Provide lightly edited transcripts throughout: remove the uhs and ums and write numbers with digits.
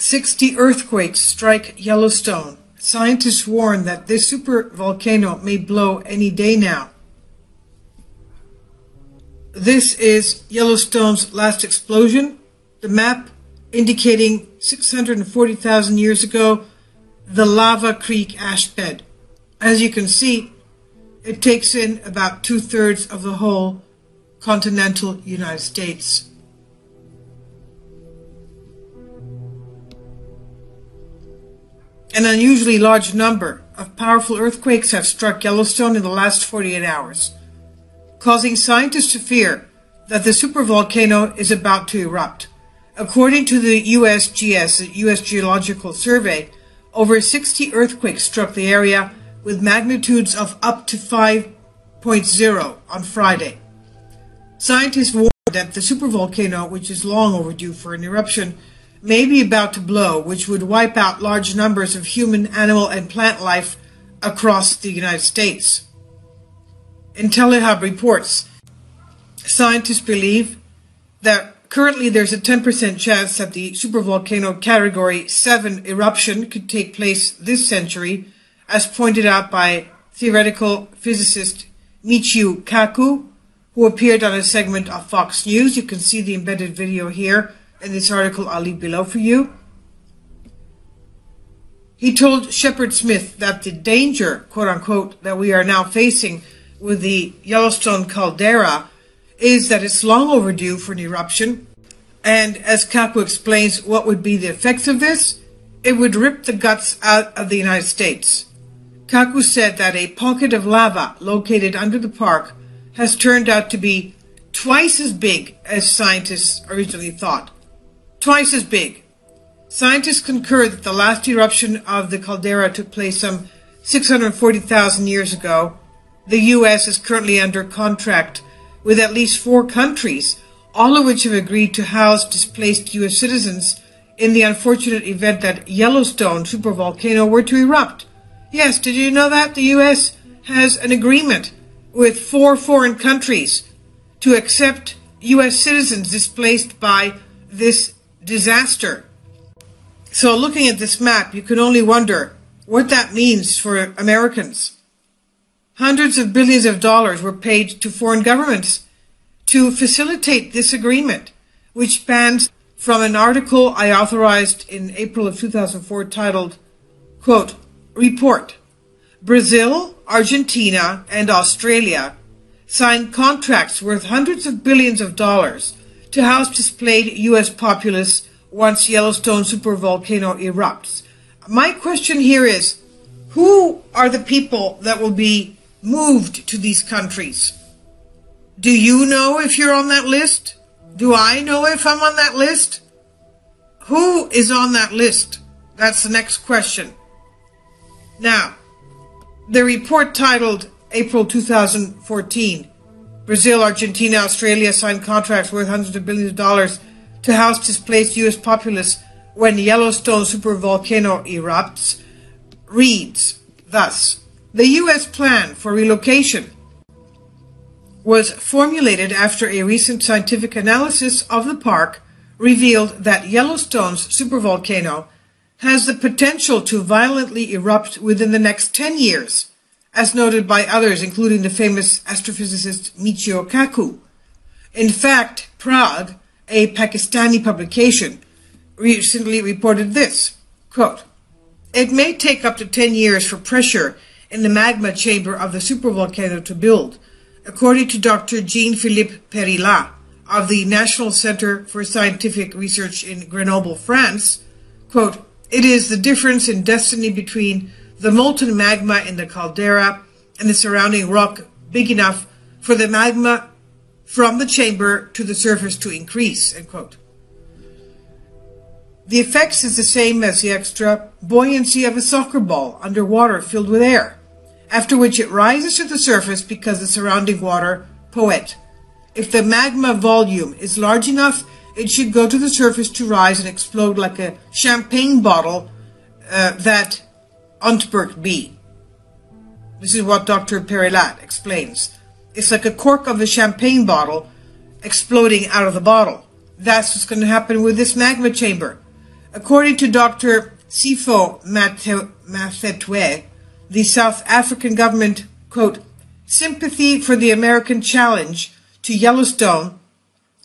60 earthquakes strike Yellowstone. Scientists warn that this supervolcano may blow any day now. This is Yellowstone's last explosion. The map indicating 640,000 years ago, the Lava Creek ash bed. As you can see, it takes in about 2/3 of the whole continental United States. An unusually large number of powerful earthquakes have struck Yellowstone in the last 48 hours, causing scientists to fear that the supervolcano is about to erupt. According to the USGS, the U.S. Geological Survey, over 60 earthquakes struck the area with magnitudes of up to 5.0 on Friday. Scientists warn that the supervolcano, which is long overdue for an eruption, may be about to blow, which would wipe out large numbers of human, animal, and plant life across the United States. IntelliHub reports scientists believe that currently there's a 10% chance that the supervolcano Category 7 eruption could take place this century, as pointed out by theoretical physicist Michio Kaku, who appeared on a segment of Fox News. You can see the embedded video here in this article I'll leave below for you. He told Shepard Smith that the danger, quote unquote, that we are now facing with the Yellowstone caldera is that it's long overdue for an eruption. And as Kaku explains what would be the effects of this, it would rip the guts out of the United States. Kaku said that a pocket of lava located under the park has turned out to be twice as big as scientists originally thought. Twice as big. Scientists concur that the last eruption of the caldera took place some 640,000 years ago. The U.S. is currently under contract with at least 4 countries, all of which have agreed to house displaced U.S. citizens in the unfortunate event that Yellowstone supervolcano were to erupt. Yes, did you know that? The U.S. has an agreement with 4 foreign countries to accept U.S. citizens displaced by this disaster. So looking at this map, you can only wonder what that means for Americans. Hundreds of billions of dollars were paid to foreign governments to facilitate this agreement, which spans from an article I authorized in April of 2004 titled, quote, Report, Brazil, Argentina, and Australia signed contracts worth hundreds of billions of dollars to house displaced U.S. populace once Yellowstone supervolcano erupts. My question here is, who are the people that will be moved to these countries? Do you know if you're on that list? Do I know if I'm on that list? Who is on that list? That's the next question. Now, the report titled April 2014, Brazil, Argentina, Australia signed contracts worth hundreds of billions of dollars to house displaced U.S. populace when Yellowstone supervolcano erupts, reads thus. The U.S. plan for relocation was formulated after a recent scientific analysis of the park revealed that Yellowstone's supervolcano has the potential to violently erupt within the next 10 years, as noted by others, including the famous astrophysicist Michio Kaku. In fact, Prague, a Pakistani publication, recently reported this, quote, It may take up to 10 years for pressure in the magma chamber of the supervolcano to build, according to Dr. Jean-Philippe Perilat of the National Center for Scientific Research in Grenoble, France. Quote, It is the difference in destiny between the molten magma in the caldera and the surrounding rock big enough for the magma from the chamber to the surface to increase, end quote. The effects is the same as the extra buoyancy of a soccer ball underwater filled with air, after which it rises to the surface because the surrounding water poet. If the magma volume is large enough, it should go to the surface to rise and explode like a champagne bottle that Antwerp be. This is what Dr. Perilat explains. It's like a cork of a champagne bottle exploding out of the bottle. That's what's going to happen with this magma chamber. According to Dr. Sifo Mathetwe, the South African government, quote, sympathy for the American challenge to Yellowstone,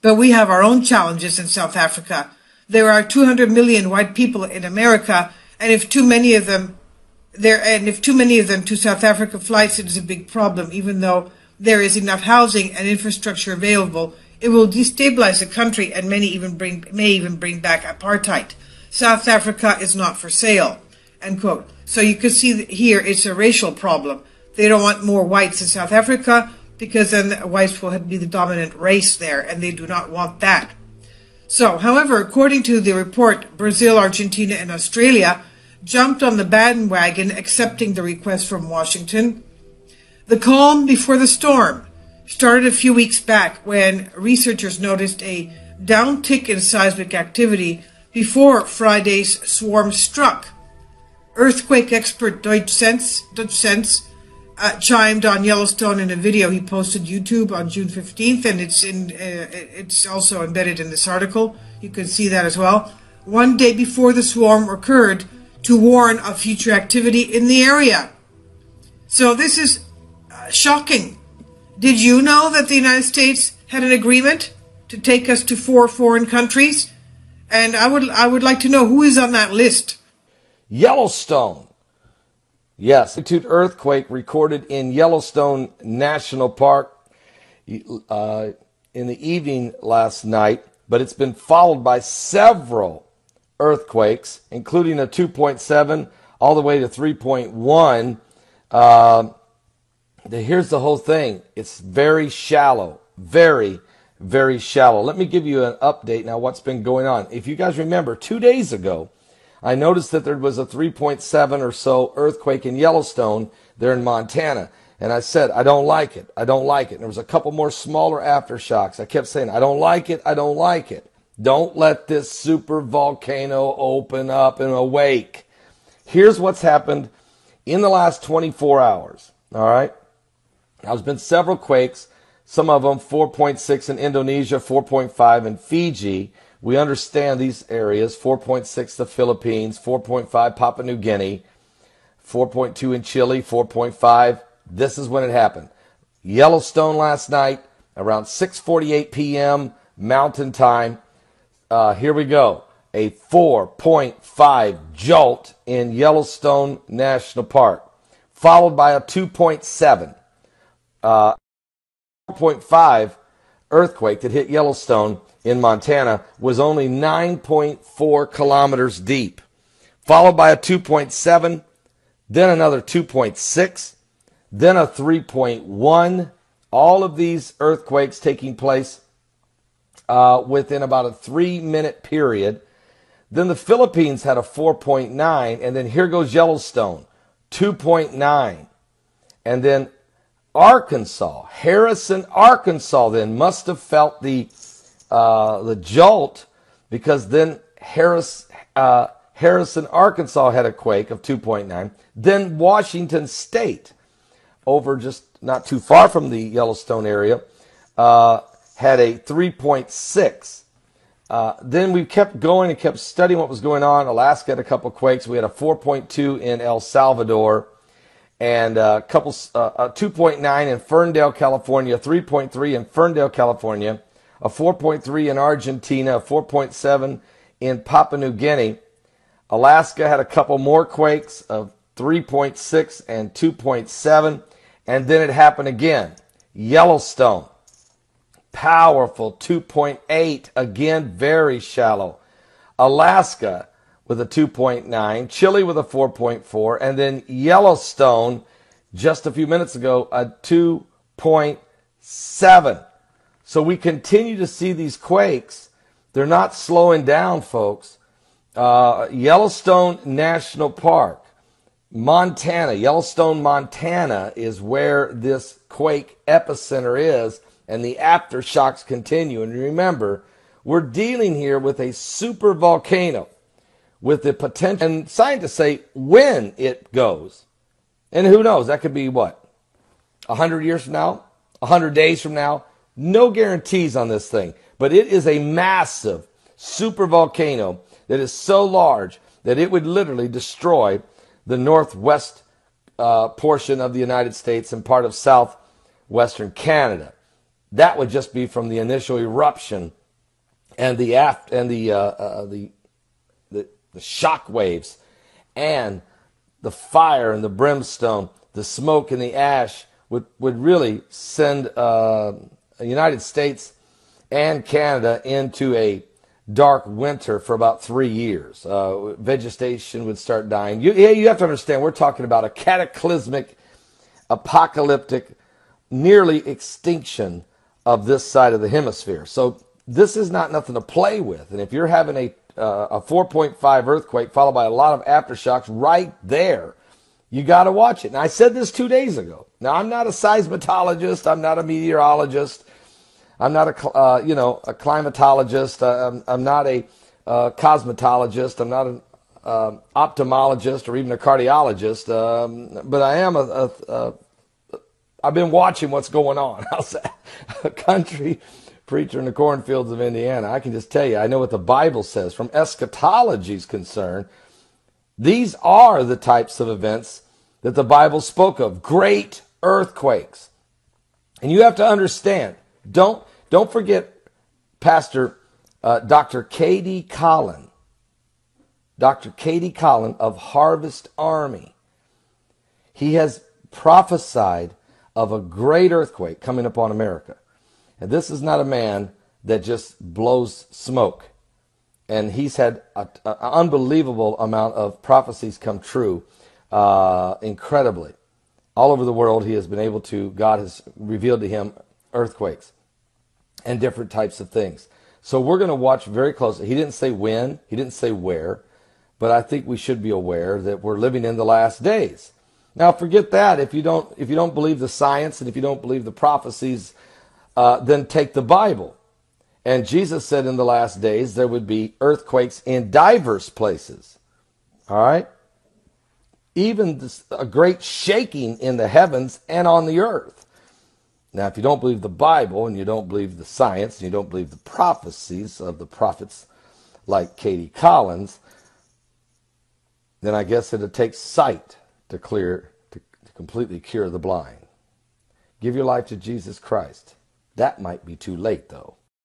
but we have our own challenges in South Africa. There are 200 million white people in America, and if too many of them to South Africa flights, it is a big problem. Even though there is enough housing and infrastructure available, it will destabilize the country and may even bring back apartheid. South Africa is not for sale, end quote. So you can see that here it's a racial problem. They don't want more whites in South Africa because then the whites will be the dominant race there, and they do not want that. So, however, according to the report, Brazil, Argentina, and Australia jumped on the bandwagon, accepting the request from Washington. The calm before the storm started a few weeks back when researchers noticed a downtick in seismic activity before Friday's swarm struck. Earthquake expert Dutch Sense chimed on Yellowstone in a video he posted YouTube on June 15th, and it's also embedded in this article. You can see that as well. One day before the swarm occurred, to warn of future activity in the area. So this is shocking. Did you know that the United States had an agreement to take us to 4 foreign countries? And I would like to know who is on that list. Yellowstone. Yes, magnitude earthquake recorded in Yellowstone National Park in the evening last night, but it's been followed by several earthquakes, including a 2.7 all the way to 3.1. Here's the whole thing. It's very shallow, very, very shallow. Let me give you an update now what's been going on. If you guys remember, 2 days ago, I noticed that there was a 3.7 or so earthquake in Yellowstone there in Montana. And I said, I don't like it. I don't like it. And there was a couple more smaller aftershocks. I kept saying, I don't like it. I don't like it. Don't let this super volcano open up and awake. Here's what's happened in the last 24 hours. All right. There's been several quakes. Some of them 4.6 in Indonesia, 4.5 in Fiji. We understand these areas, 4.6 the Philippines, 4.5 Papua New Guinea, 4.2 in Chile, 4.5. This is when it happened. Yellowstone last night, around 6:48 p.m. Mountain Time. Here we go. A 4.5 jolt in Yellowstone National Park, followed by a 2.7. 4.5 earthquake that hit Yellowstone in Montana was only 9.4 kilometers deep, followed by a 2.7, then another 2.6, then a 3.1. All of these earthquakes taking place within about a 3-minute period. Then the Philippines had a 4.9, and then here goes Yellowstone, 2.9. And then Arkansas, Harrison, Arkansas then must have felt the jolt, because then Harrison, Arkansas had a quake of 2.9. Then Washington State, over just not too far from the Yellowstone area, had a 3.6. Then we kept going and kept studying what was going on. Alaska had a couple quakes. We had a 4.2 in El Salvador, and a 2.9 in Ferndale, California, 3.3 in Ferndale, California, a 4.3 in Argentina, a 4.7 in Papua New Guinea. Alaska had a couple more quakes of 3.6 and 2.7, and then it happened again. Yellowstone, powerful 2.8, again very shallow. Alaska with a 2.9, Chile with a 4.4, and then Yellowstone just a few minutes ago, a 2.7. So we continue to see these quakes. They're not slowing down, folks. Yellowstone National Park, Montana, Yellowstone, Montana is where this quake epicenter is, and the aftershocks continue. And remember, we're dealing here with a super volcano with the potential, and scientists say when it goes. And who knows, that could be what? 100 years from now? 100 days from now? No guarantees on this thing. But it is a massive super volcano that is so large that it would literally destroy the northwest portion of the United States and part of southwestern Canada. That would just be from the initial eruption and the shock waves and the fire and the brimstone, the smoke and the ash would really send the United States and Canada into a dark winter for about 3 years. Vegetation would start dying. You have to understand, we're talking about a cataclysmic, apocalyptic, nearly extinction of this side of the hemisphere. So this is not nothing to play with. And if you're having a 4.5 earthquake followed by a lot of aftershocks right there, you got to watch it. And I said this 2 days ago. Now, I'm not a seismologist. I'm not a meteorologist. I'm not a climatologist. I'm not a cosmetologist. I'm not an ophthalmologist or even a cardiologist. But I am I've been watching what's going on. How's that? A country preacher in the cornfields of Indiana. I can just tell you, I know what the Bible says. From eschatology's concerned, these are the types of events that the Bible spoke of. Great earthquakes. And you have to understand, don't forget Pastor Dr. K.D. Collin. Dr. K.D. Collin of Harvest Army. He has prophesied of a great earthquake coming upon America. And this is not a man that just blows smoke. And he's had an unbelievable amount of prophecies come true, incredibly. All over the world, he has been able to, God has revealed to him earthquakes and different types of things. So we're going to watch very closely. He didn't say when, he didn't say where, but I think we should be aware that we're living in the last days. Now, forget that. If you don't believe the science and if you don't believe the prophecies, then take the Bible. And Jesus said in the last days there would be earthquakes in diverse places. All right? Even a great shaking in the heavens and on the earth. Now, if you don't believe the Bible and you don't believe the science and you don't believe the prophecies of the prophets like K.D. Collins, then I guess it'll take sight to completely cure the blind. Give your life to Jesus Christ. That might be too late, though.